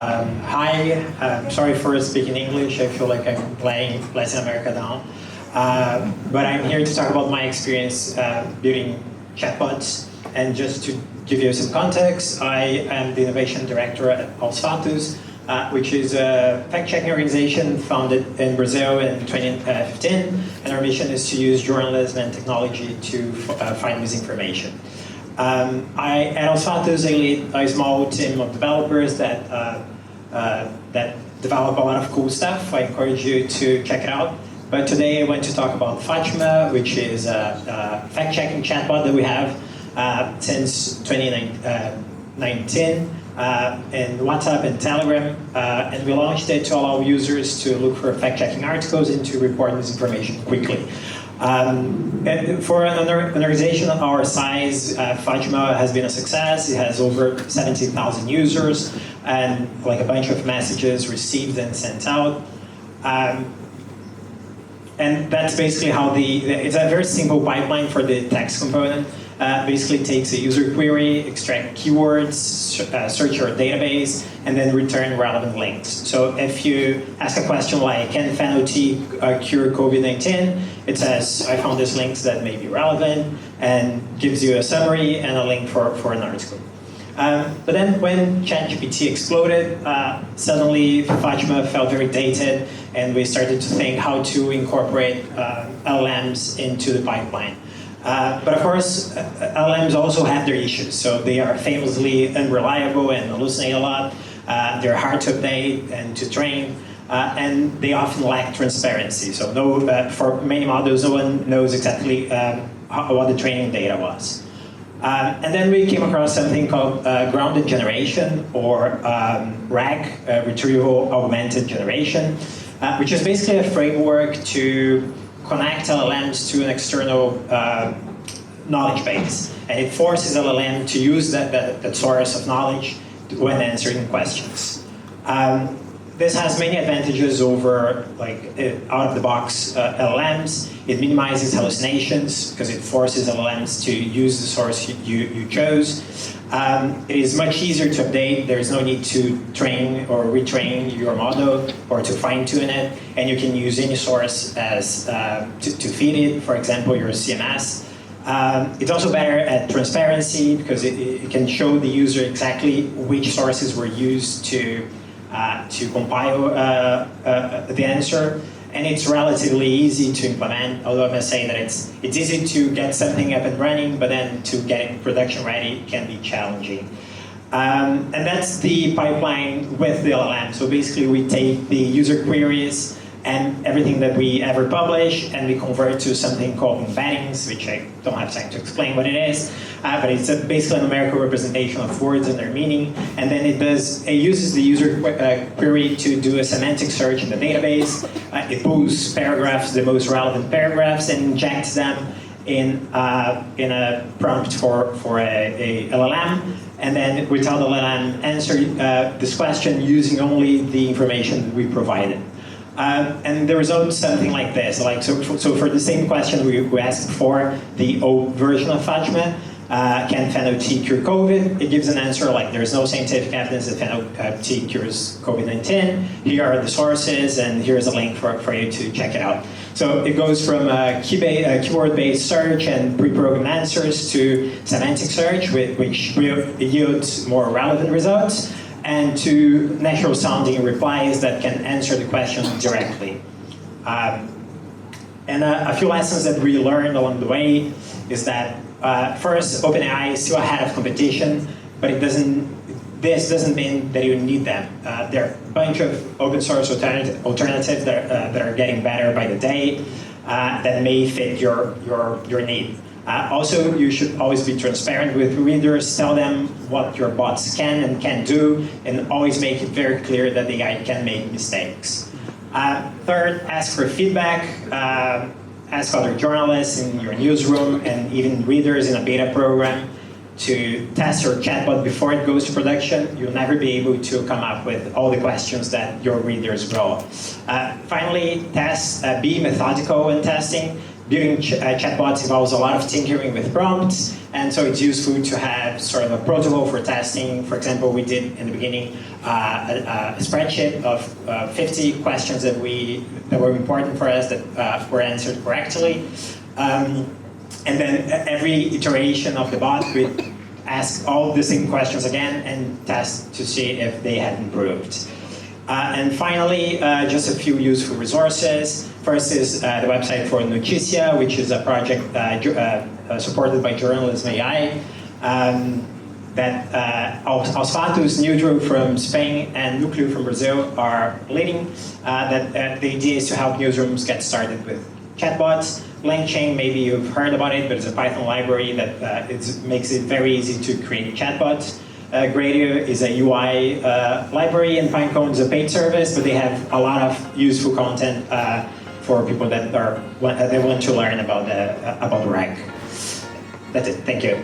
Hi, sorry for speaking English. I feel like I'm playing Latin America now. But I'm here to talk about my experience building chatbots. And just to give you some context, I am the innovation director at Fatos, which is a fact-checking organization founded in Brazil in 2015. And our mission is to use journalism and technology to find misinformation. At Fatos, I lead a small team of developers that develop a lot of cool stuff. I encourage you to check it out. But today I want to talk about Fatima, which is a fact-checking chatbot that we have since 2019 in WhatsApp and Telegram. And we launched it to allow users to look for fact-checking articles and to report misinformation quickly. And for an organization of our size, Fatima has been a success. It has over 17,000 users and like a bunch of messages received and sent out. And that's basically how it's a very simple pipeline for the text component. Basically takes a user query, extract keywords, search your database, and then return relevant links. So if you ask a question like, can FNOT cure COVID-19? It says, I found these links that may be relevant, and gives you a summary and a link for an article. But then when ChatGPT exploded, suddenly Fatima felt very dated, and we started to think how to incorporate LLMs into the pipeline. But of course, LLMs also have their issues. So they are famously unreliable and hallucinate a lot. They're hard to update and to train, and they often lack transparency. So for many models, no one knows exactly what the training data was. And then we came across something called grounded generation, or RAG, retrieval augmented generation, which is basically a framework to connect LLMs to an external knowledge base. And it forces LLM to use that source of knowledge when answering questions. This has many advantages over out-of-the-box LLMs. It minimizes hallucinations because it forces LLMs to use the source you chose. It is much easier to update. There's no need to train or retrain your model or to fine-tune it. And you can use any source as to feed it, for example, your CMS. It's also better at transparency because it can show the user exactly which sources were used to compile the answer, and it's relatively easy to implement. Although I must say that it's easy to get something up and running, but then to get it production ready can be challenging. And that's the pipeline with the LLM. So basically, we take the user queries and everything that we ever publish, and we convert to something called embeddings, which I don't have time to explain what it is, but it's basically a numerical representation of words and their meaning, and then it uses the user query to do a semantic search in the database. It pulls paragraphs, the most relevant paragraphs, and injects them in a prompt for a LLM, and then we tell the LLM answer this question using only the information that we provided. And the result is something like this. So for the same question we asked for, the old version of Fatima, can FNOT cure COVID? It gives an answer like there's no scientific evidence that FNOT cures COVID-19. Here are the sources, and here's a link for you to check it out. So it goes from keyword-based search and pre-programmed answers to semantic search, which yields more relevant results, and to natural sounding replies that can answer the question directly. And a few lessons that we learned along the way is that first, OpenAI is still ahead of competition, but this doesn't mean that you need them. There are a bunch of open source alternatives that are getting better by the day that may fit your need. Also, you should always be transparent with readers. Tell them what your bots can and can't do, and always make it very clear that the AI can make mistakes. Third, ask for feedback. Ask other journalists in your newsroom and even readers in a beta program to test your chatbot before it goes to production. You'll never be able to come up with all the questions that your readers will. Finally, be methodical in testing. building chatbots involves a lot of tinkering with prompts, and so it's useful to have sort of a protocol for testing. For example, we did in the beginning a spreadsheet of 50 questions that were important for us that were answered correctly. And then every iteration of the bot would ask all the same questions again and test to see if they had improved. And finally, just a few useful resources. First is the website for Noticia, which is a project supported by Journalism AI. That Aos Fatos, Newsroom from Spain, and Núcleo from Brazil are leading. The idea is to help newsrooms get started with chatbots. LangChain, maybe you've heard about it, but it's a Python library that makes it very easy to create chatbots. Gradio is a UI library, and Pinecone is a paid service, but they have a lot of useful content for people that want to learn about the RAG. That's it. Thank you.